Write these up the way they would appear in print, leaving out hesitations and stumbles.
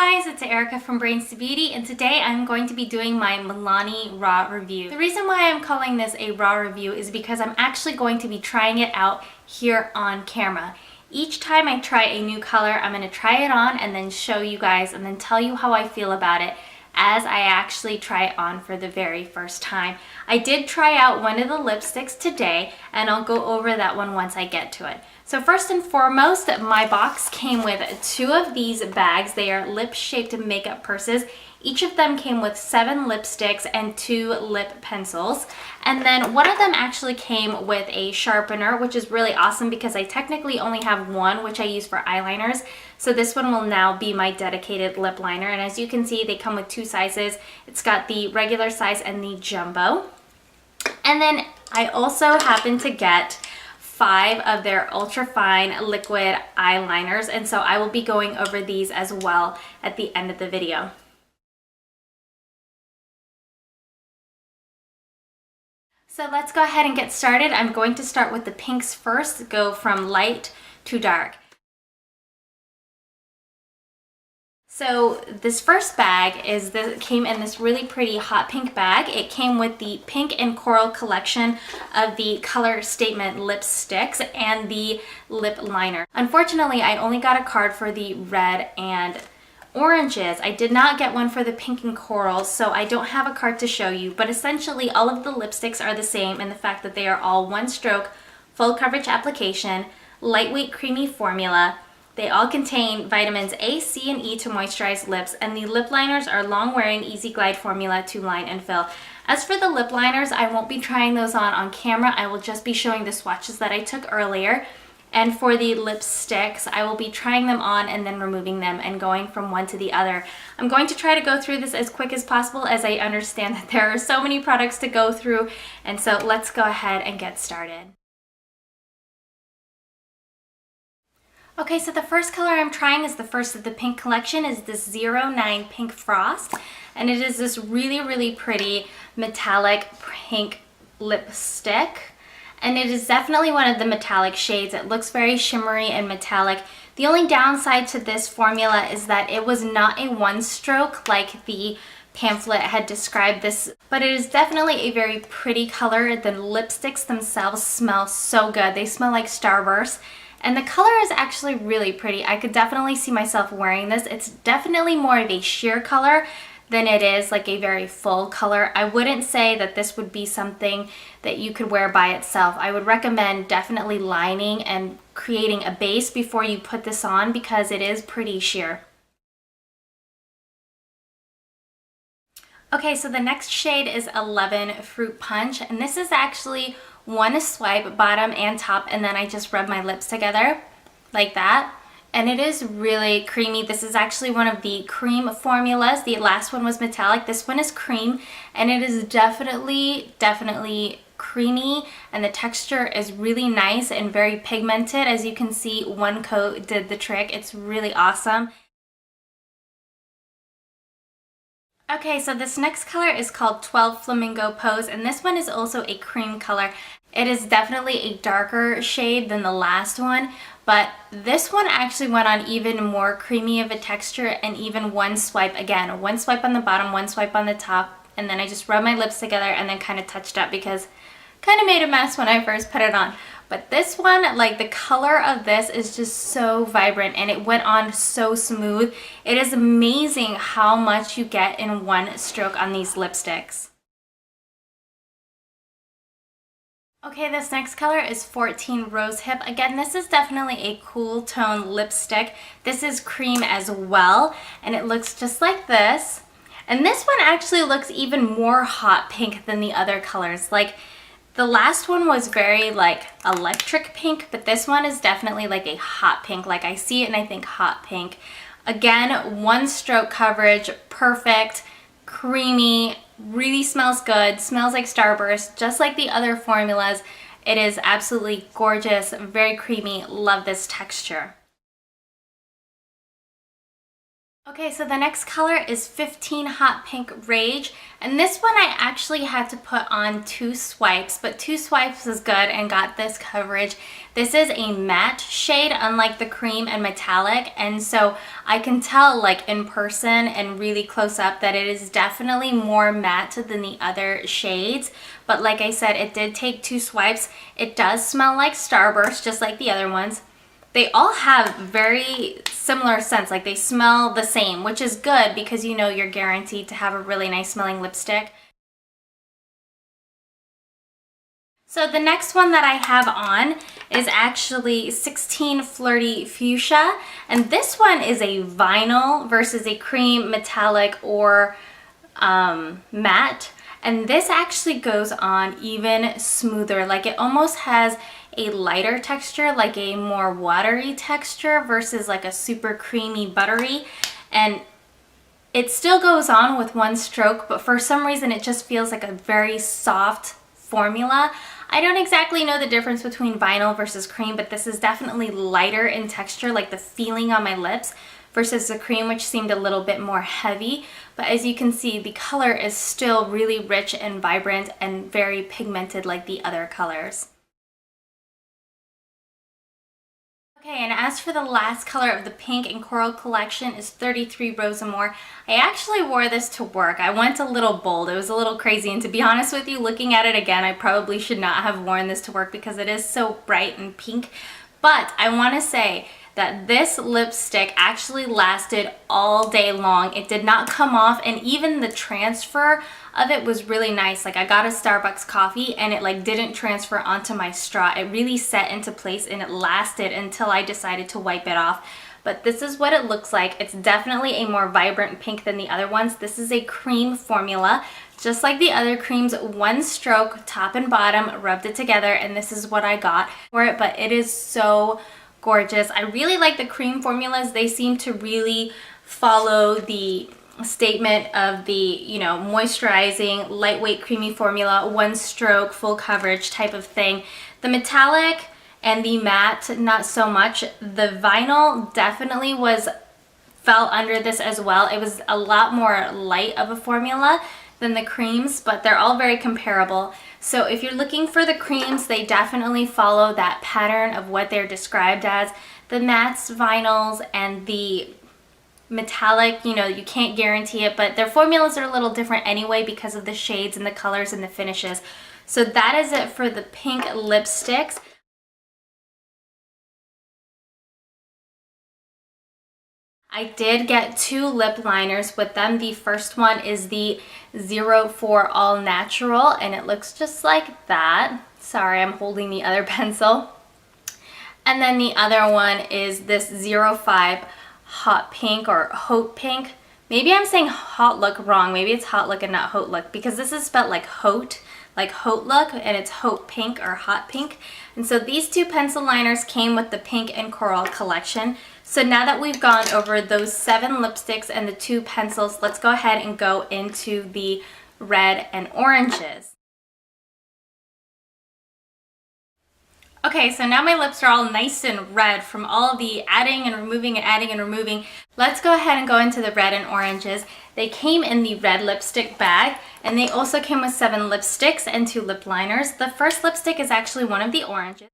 guys, it's Erica from Brains to Beauty, and today I'm going to be doing my Milani Raw review. The reason why I'm calling this a raw review is because I'm actually going to be trying it out here on camera. Each time I try a new color, I'm going to try it on and then show you guys and then tell you how I feel about it as I actually try it on for the very first time. I did try out one of the lipsticks today, and I'll go over that one once I get to it. So first and foremost, my box came with two of these bags. They are lip-shaped makeup purses. Each of them came with 7 lipsticks and 2 lip pencils. And then one of them actually came with a sharpener, which is really awesome because I technically only have one, which I use for eyeliners. So this one will now be my dedicated lip liner. And as you can see, they come with 2 sizes. It's got the regular size and the jumbo. And then I also happened to get 5 of their Ultrafine liquid eyeliners, and so I will be going over these as well at the end of the video. So let's go ahead and get started. I'm going to start with the pinks first, go from light to dark. So this first bag came in this really pretty hot pink bag. It came with the pink and coral collection of the Color Statement Lipsticks and the lip liner. Unfortunately, I only got a card for the red and oranges. I did not get one for the pink and coral, so I don't have a card to show you, but essentially all of the lipsticks are the same in the fact that they are all one stroke, full coverage application, lightweight creamy formula. They all contain vitamins A, C, and E to moisturize lips, and the lip liners are long-wearing, easy glide formula to line and fill. As for the lip liners, I won't be trying those on camera. I will just be showing the swatches that I took earlier. And for the lipsticks, I will be trying them on and then removing them and going from one to the other. I'm going to try to go through this as quick as possible as I understand that there are so many products to go through, and so let's go ahead and get started. Okay, so the first color I'm trying is the first of the pink collection, is this 09 Pink Frost. And it is this really, really pretty metallic pink lipstick. And it is definitely one of the metallic shades. It looks very shimmery and metallic. The only downside to this formula is that it was not a one stroke like the pamphlet had described this, but it is definitely a very pretty color. The lipsticks themselves smell so good. They smell like Starburst. And the color is actually really pretty. I could definitely see myself wearing this. It's definitely more of a sheer color than it is like a very full color. I wouldn't say that this would be something that you could wear by itself. I would recommend definitely lining and creating a base before you put this on because it is pretty sheer. Okay, so the next shade is 11 Fruit Punch, and this is actually one swipe, bottom and top, and then I just rub my lips together like that. And it is really creamy. This is actually one of the cream formulas. The last one was metallic. This one is cream, and it is definitely creamy, and the texture is really nice and very pigmented. As you can see, one coat did the trick. It's really awesome. Okay, so this next color is called 12 Flamingo Pose, and this one is also a cream color. It is definitely a darker shade than the last one, but this one actually went on even more creamy of a texture, and even one swipe, again, one swipe on the bottom, one swipe on the top, and then I just rubbed my lips together and then kind of touched up because kind of made a mess when I first put it on. But this one, like the color of this is just so vibrant, and it went on so smooth. It is amazing how much you get in one stroke on these lipsticks. Okay, this next color is 14 Rose Hip. Again, this is definitely a cool tone lipstick. This is cream as well, and it looks just like this. And this one actually looks even more hot pink than the other colors. Like, the last one was very like electric pink, but this one is definitely like a hot pink. Like, I see it and I think hot pink. Again, one stroke coverage, perfect, creamy, really smells good, smells like Starburst, just like the other formulas. It is absolutely gorgeous, very creamy, love this texture. Okay, so the next color is 15 Hot Pink Rage, and this one I actually had to put on 2 swipes, but 2 swipes is good and got this coverage. This is a matte shade, unlike the cream and metallic, and so I can tell like in person and really close up that it is definitely more matte than the other shades. But like I said, it did take 2 swipes. It does smell like Starburst, just like the other ones. They all have very similar scents, like they smell the same, which is good because you know you're guaranteed to have a really nice smelling lipstick. So the next one that I have on is actually 16 Flirty Fushia, and this one is a vinyl versus a cream, metallic, or matte. And this actually goes on even smoother, like it almost has a lighter texture, like a more watery texture versus like a super creamy buttery. And it still goes on with one stroke, but for some reason it just feels like a very soft formula. I don't exactly know the difference between vinyl versus cream, but this is definitely lighter in texture, like the feeling on my lips, versus the cream, which seemed a little bit more heavy. But as you can see, the color is still really rich and vibrant and very pigmented like the other colors. Okay, and as for the last color of the pink and coral collection is 33 Rosamore. I actually wore this to work. I went a little bold. It was a little crazy, and to be honest with you, looking at it again, I probably should not have worn this to work because it is so bright and pink. But I want to say that this lipstick actually lasted all day long. It did not come off, and even the transfer of it was really nice. Like I got a Starbucks coffee and it like didn't transfer onto my straw. It really set into place and it lasted until I decided to wipe it off. But this is what it looks like. It's definitely a more vibrant pink than the other ones. This is a cream formula. Just like the other creams, one stroke, top and bottom, rubbed it together, and this is what I got for it. But it is so gorgeous. I really like the cream formulas. They seem to really follow the statement of the, you know, moisturizing, lightweight, creamy formula, one stroke, full coverage type of thing. The metallic and the matte, not so much. The vinyl definitely fell under this as well. It was a lot more light of a formula than the creams, but they're all very comparable. So if you're looking for the creams, they definitely follow that pattern of what they're described as. The mattes, vinyls, and the metallic, you know, you can't guarantee it, but their formulas are a little different anyway because of the shades and the colors and the finishes. So that is it for the pink lipsticks. I did get 2 lip liners with them. The first one is the 04 All Natural, and it looks just like that. Sorry, I'm holding the other pencil. And then the other one is this 05 Hot Pink or Haute Pink. Maybe I'm saying Hot Look wrong. Maybe it's Hot Look and not Haute Look, because this is spelled like Haute Look, and it's Haute Pink or Hot Pink. And so these 2 pencil liners came with the pink and coral collection. So now that we've gone over those 7 lipsticks and the 2 pencils, let's go ahead and go into the red and oranges. Okay, so now my lips are all nice and red from all the adding and removing and adding and removing. Let's go ahead and go into the red and oranges. They came in the red lipstick bag, and they also came with 7 lipsticks and 2 lip liners. The first lipstick is actually one of the oranges.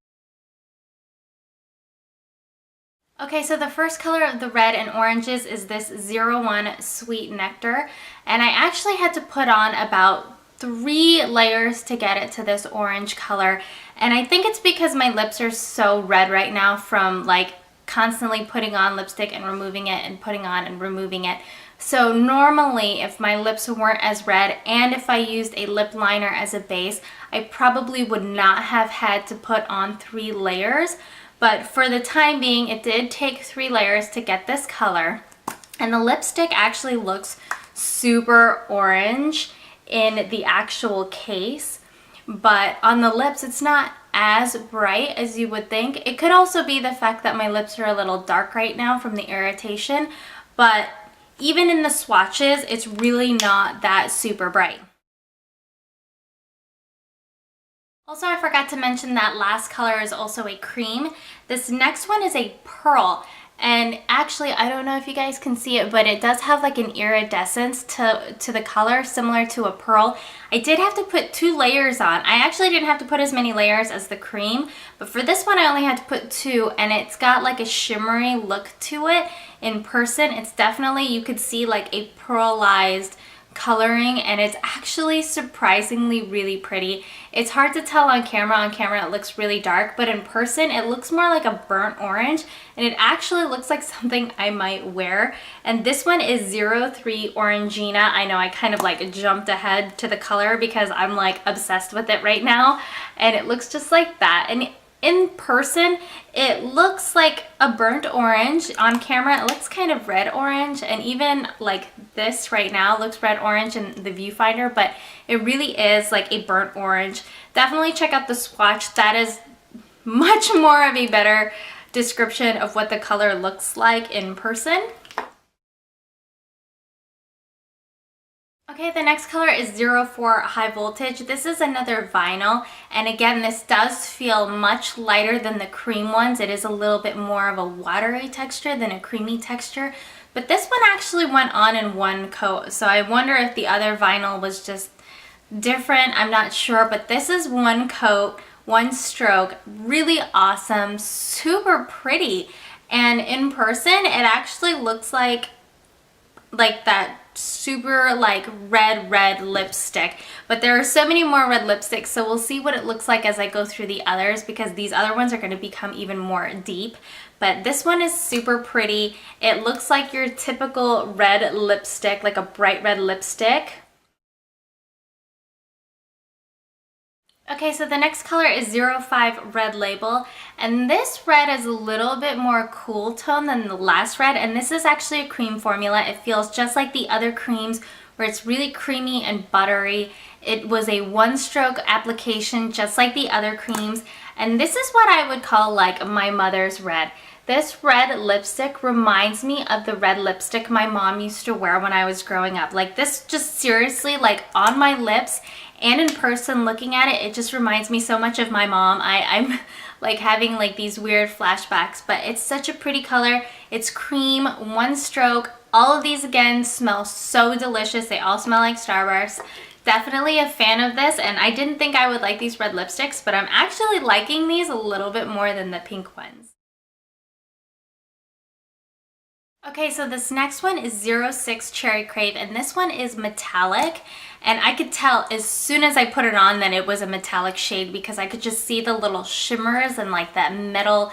Okay, so the first color of the red and oranges is this 01 Sweet Nectar, and I actually had to put on about 3 layers to get it to this orange color, and I think it's because my lips are so red right now from like constantly putting on lipstick and removing it and putting on and removing it. So normally if my lips weren't as red and if I used a lip liner as a base, I probably would not have had to put on 3 layers. But for the time being, it did take 3 layers to get this color. And the lipstick actually looks super orange in the actual case. But on the lips, it's not as bright as you would think. It could also be the fact that my lips are a little dark right now from the irritation. But even in the swatches, it's really not that super bright. Also, I forgot to mention that last color is also a cream. This next one is a pearl, And actually, I don't know if you guys can see it, but it does have like an iridescence to the color, similar to a pearl. I did have to put 2 layers on. I actually didn't have to put as many layers as the cream, but for this one I only had to put 2, and it's got like a shimmery look to it. In person, it's definitely, you could see like a pearlized coloring, and it's actually surprisingly really pretty. It's hard to tell on camera. On camera it looks really dark, but in person it looks more like a burnt orange, and it actually looks like something I might wear. And this one is 03 Orange-gina. I know I kind of like jumped ahead to the color because I'm like obsessed with it right now, and it looks just like that. And in person, it looks like a burnt orange. On camera, it looks kind of red orange, and even like this right now looks red orange in the viewfinder, but it really is like a burnt orange. Definitely check out the swatch. That is much more of a better description of what the color looks like in person. Okay, the next color is 04 High Voltage. This is another vinyl, and again, this does feel much lighter than the cream ones. It is a little bit more of a watery texture than a creamy texture, but this one actually went on in one coat, so I wonder if the other vinyl was just different. I'm not sure, but this is one coat, one stroke, really awesome, super pretty, and in person, it actually looks like that super like red lipstick. But there are so many more red lipsticks, so we'll see what it looks like as I go through the others, because these other ones are going to become even more deep. But this one is super pretty. It looks like your typical red lipstick, like a bright red lipstick. Okay, so the next color is 05 Red Label, and this red is a little bit more cool tone than the last red, and this is actually a cream formula. It feels just like the other creams where it's really creamy and buttery. It was a one-stroke application just like the other creams, and this is what I would call like my mother's red. This red lipstick reminds me of the red lipstick my mom used to wear when I was growing up. Like this just seriously, like on my lips and in person looking at it, it just reminds me so much of my mom. I'm like having like these weird flashbacks, but it's such a pretty color. It's cream, one stroke. All of these again smell so delicious. They all smell like Starburst. Definitely a fan of this, and I didn't think I would like these red lipsticks, but I'm actually liking these a little bit more than the pink ones. Okay, so this next one is 06 Cherry Crave, and this one is metallic, and I could tell as soon as I put it on that it was a metallic shade because I could just see the little shimmers and like that metal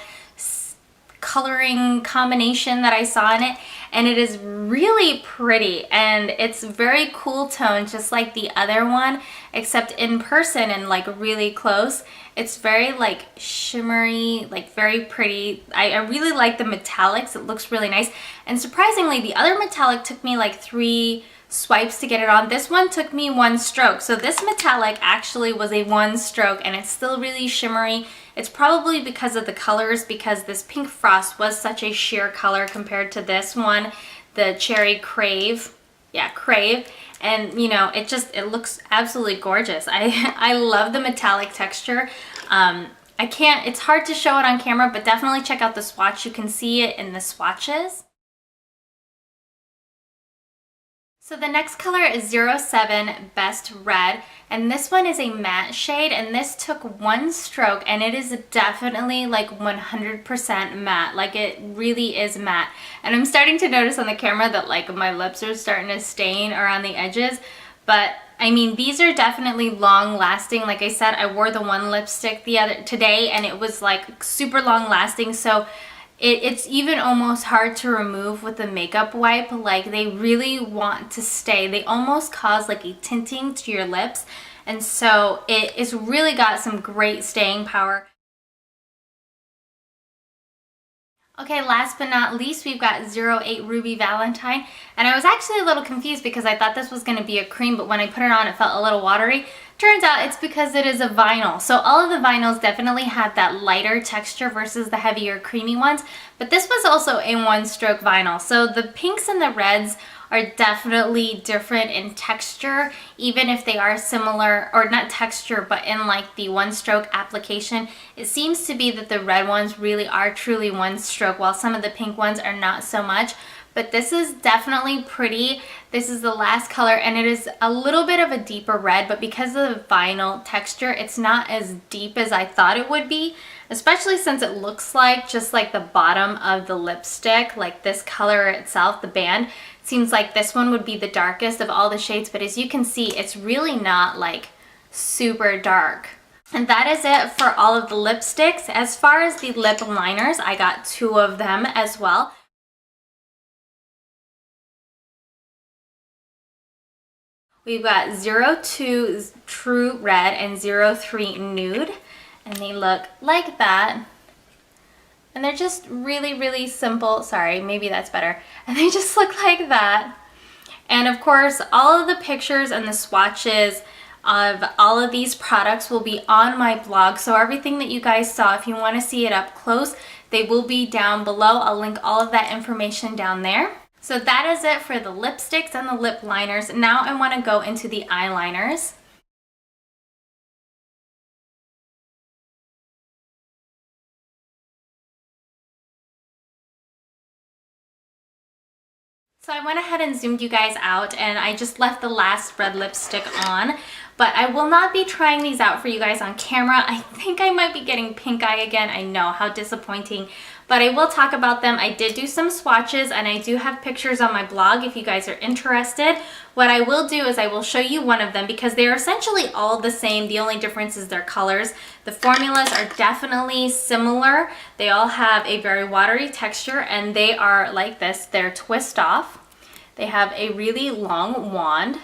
coloring combination that I saw in it, and it is really pretty, and it's very cool tone just like the other one, except in person and like really close it's very like shimmery, like very pretty. I really like the metallics. It looks really nice, and surprisingly the other metallic took me like 3 swipes to get it on. This one took me 1 stroke, so this metallic actually was a 1 stroke, and it's still really shimmery. It's probably because of the colors, because this pink frost was such a sheer color compared to this one, the Cherry Crave. Yeah, Crave. And you know, it looks absolutely gorgeous. I love the metallic texture. It's hard to show it on camera, but definitely check out the swatch. You can see it in the swatches. So the next color is 07 Best Red, and this one is a matte shade, and this took 1 stroke, and it is definitely like 100% matte. Like it really is matte. And I'm starting to notice on the camera that like my lips are starting to stain around the edges, but I mean, these are definitely long lasting. Like I said, I wore the one lipstick today, and it was like super long lasting, so it's even almost hard to remove with the makeup wipe. Like they really want to stay. They almost cause like a tinting to your lips, and so it's really got some great staying power. Okay, last but not least, we've got 08 Ruby Valentine, and I was actually a little confused because I thought this was going to be a cream, but when I put it on it felt a little watery. Turns out it's because it is a vinyl. So all of the vinyls definitely have that lighter texture versus the heavier creamy ones, but this was also a one-stroke vinyl. So the pinks and the reds are definitely different in texture, even if they are similar, or not texture, but in like the one-stroke application. It seems to be that the red ones really are truly one-stroke, while some of the pink ones are not so much. But this is definitely pretty. This is the last color, and it is a little bit of a deeper red, but because of the vinyl texture, it's not as deep as I thought it would be, especially since it looks like just like the bottom of the lipstick, like this color itself, the band. Seems like this one would be the darkest of all the shades, but as you can see, it's really not like super dark. And that is it for all of the lipsticks. As far as the lip liners, I got 2 of them as well. We've got 02 True Red and 03 Nude, and they look like that. And they're just really, really simple. Sorry, maybe that's better. And they just look like that. And of course, all of the pictures and the swatches of all of these products will be on my blog. So everything that you guys saw, if you want to see it up close, they will be down below. I'll link all of that information down there. So that is it for the lipsticks and the lip liners. Now I want to go into the eyeliners. So I went ahead and zoomed you guys out, and I just left the last red lipstick on, but I will not be trying these out for you guys on camera. I think I might be getting pink eye again. I know, how disappointing, but I will talk about them. I did do some swatches, and I do have pictures on my blog if you guys are interested. What I will do is I will show you one of them because they are essentially all the same. The only difference is their colors. The formulas are definitely similar. They all have a very watery texture, and they are like this. They're twist off. They have a really long wand,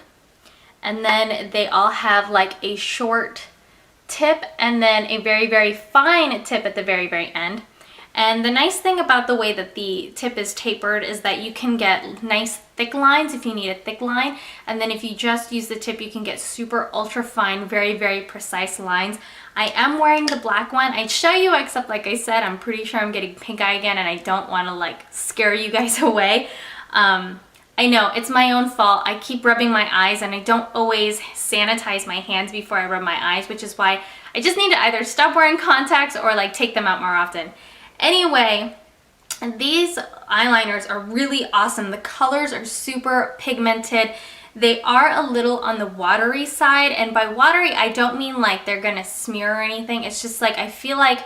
and then they all have like a short tip and then a very, very fine tip at the very, very end. And the nice thing about the way that the tip is tapered is that you can get nice thick lines if you need a thick line. And then if you just use the tip, you can get super ultra fine, very, very precise lines. I am wearing the black one. I'd show you, except like I said, I'm pretty sure I'm getting pink eye again, and I don't want to like scare you guys away. I know, it's my own fault. I keep rubbing my eyes, and I don't always sanitize my hands before I rub my eyes, which is why I just need to either stop wearing contacts or like take them out more often. Anyway, these eyeliners are really awesome. The colors are super pigmented. They are a little on the watery side, and by watery, I don't mean like they're gonna smear or anything. It's just like I feel like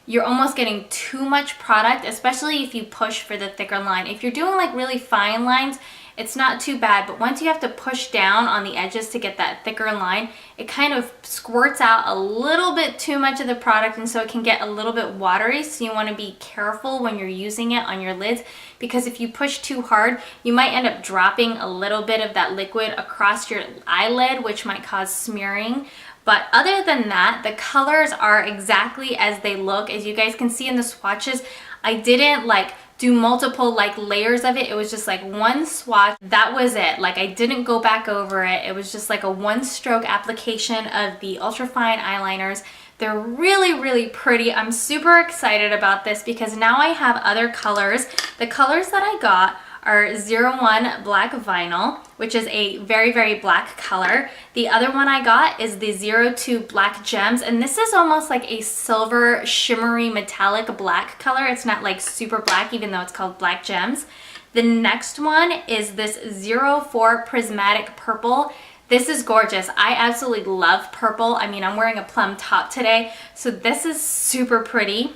you're almost getting too much product, especially if you push for the thicker line. If you're doing like really fine lines, it's not too bad, but once you have to push down on the edges to get that thicker line, it kind of squirts out a little bit too much of the product, and so it can get a little bit watery. So you want to be careful when you're using it on your lids, because if you push too hard, you might end up dropping a little bit of that liquid across your eyelid, which might cause smearing. But other than that, the colors are exactly as they look. As you guys can see in the swatches, I didn't like do multiple like layers of it. It was just like one swatch. That was it. Like I didn't go back over it. It was just like a one stroke application of the Ultrafine eyeliners. They're really, really pretty. I'm super excited about this because now I have other colors. The colors that I got are 01 Black Vinyl, which is a very, very black color. The other one I got is the 02 Black Gems, and this is almost like a silver, shimmery, metallic black color. It's not like super black, even though it's called Black Gems. The next one is this 04 Prismatic Purple. This is gorgeous. I absolutely love purple. I mean, I'm wearing a plum top today, so this is super pretty.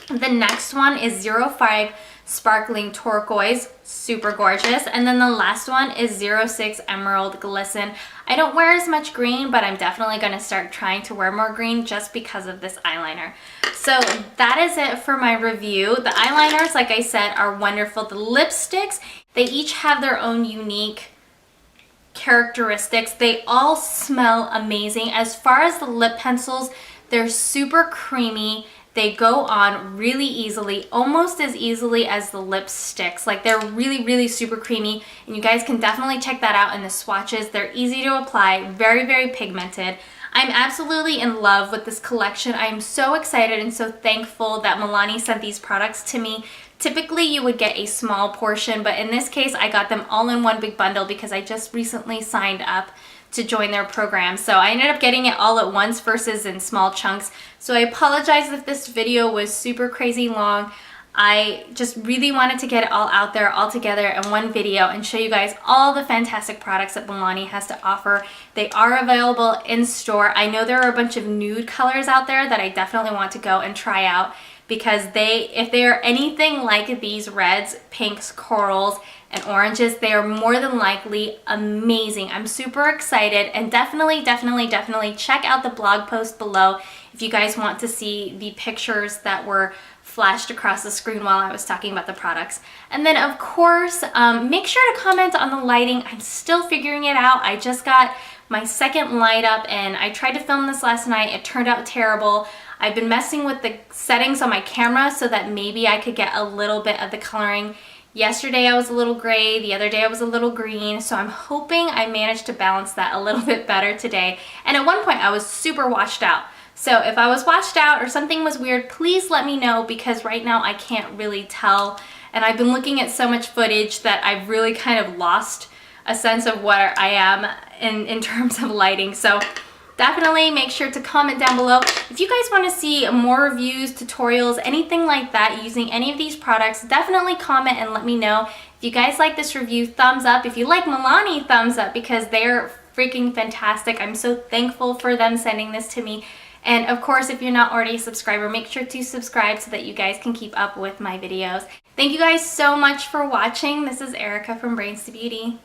The next one is 05 Sparkling Turquoise, super gorgeous. And then the last one is 06 Emerald Glisten. I don't wear as much green, but I'm definitely going to start trying to wear more green just because of this eyeliner. So that is it for my review. The eyeliners, like I said, are wonderful. The lipsticks, they each have their own unique characteristics. They all smell amazing. As far as the lip pencils, they're super creamy. They go on really easily, almost as easily as the lipsticks. Like they're really, really super creamy, and you guys can definitely check that out in the swatches. They're easy to apply, very, very pigmented. I'm absolutely in love with this collection. I am so excited and so thankful that Milani sent these products to me. Typically you would get a small portion, but in this case I got them all in one big bundle because I just recently signed up to join their program. So I ended up getting it all at once versus in small chunks. So I apologize if this video was super crazy long. I just really wanted to get it all out there all together in one video and show you guys all the fantastic products that Milani has to offer. They are available in store. I know there are a bunch of nude colors out there that I definitely want to go and try out because if they are anything like these reds, pinks, corals, and oranges, they are more than likely amazing. I'm super excited, and definitely check out the blog post below if you guys want to see the pictures that were flashed across the screen while I was talking about the products. And then of course, make sure to comment on the lighting. I'm still figuring it out. I just got my second light up and I tried to film this last night. It turned out terrible. I've been messing with the settings on my camera so that maybe I could get a little bit of the coloring. Yesterday I was a little gray, the other day I was a little green, so I'm hoping I managed to balance that a little bit better today. And at one point I was super washed out. So if I was washed out or something was weird, please let me know because right now I can't really tell. And I've been looking at so much footage that I've really kind of lost a sense of where I am in terms of lighting. So definitely make sure to comment down below. If you guys want to see more reviews, tutorials, anything like that using any of these products, definitely comment and let me know. If you guys like this review, thumbs up. If you like Milani, thumbs up because they're freaking fantastic. I'm so thankful for them sending this to me. And of course, if you're not already a subscriber, make sure to subscribe so that you guys can keep up with my videos. Thank you guys so much for watching. This is Erica from Brains to Beauty.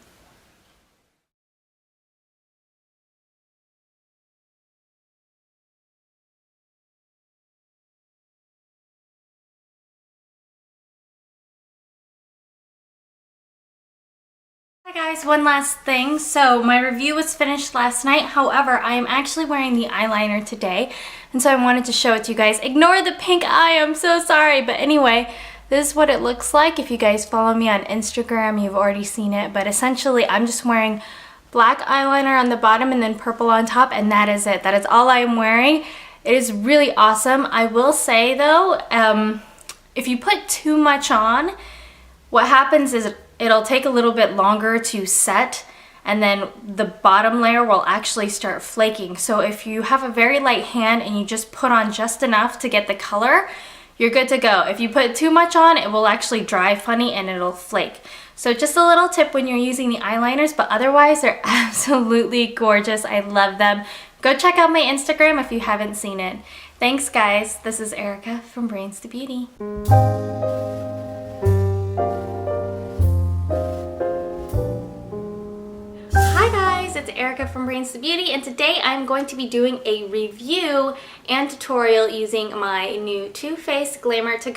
Hi guys, one last thing. So my review was finished last night. However, I am actually wearing the eyeliner today. And so I wanted to show it to you guys. Ignore the pink eye, I'm so sorry. But anyway, this is what it looks like. If you guys follow me on Instagram, you've already seen it. But essentially, I'm just wearing black eyeliner on the bottom and then purple on top. And that is it. That is all I am wearing. It is really awesome. I will say though, if you put too much on, what happens is it'll take a little bit longer to set and then the bottom layer will actually start flaking. So if you have a very light hand and you just put on just enough to get the color, you're good to go. If you put too much on, it will actually dry funny and it'll flake. So just a little tip when you're using the eyeliners, but otherwise they're absolutely gorgeous. I love them. Go check out my Instagram if you haven't seen it. Thanks guys. This is Erica from Brains to Beauty. It's Erica from Brains to Beauty, and today I'm going to be doing a review and tutorial using my new Too Faced Glamour to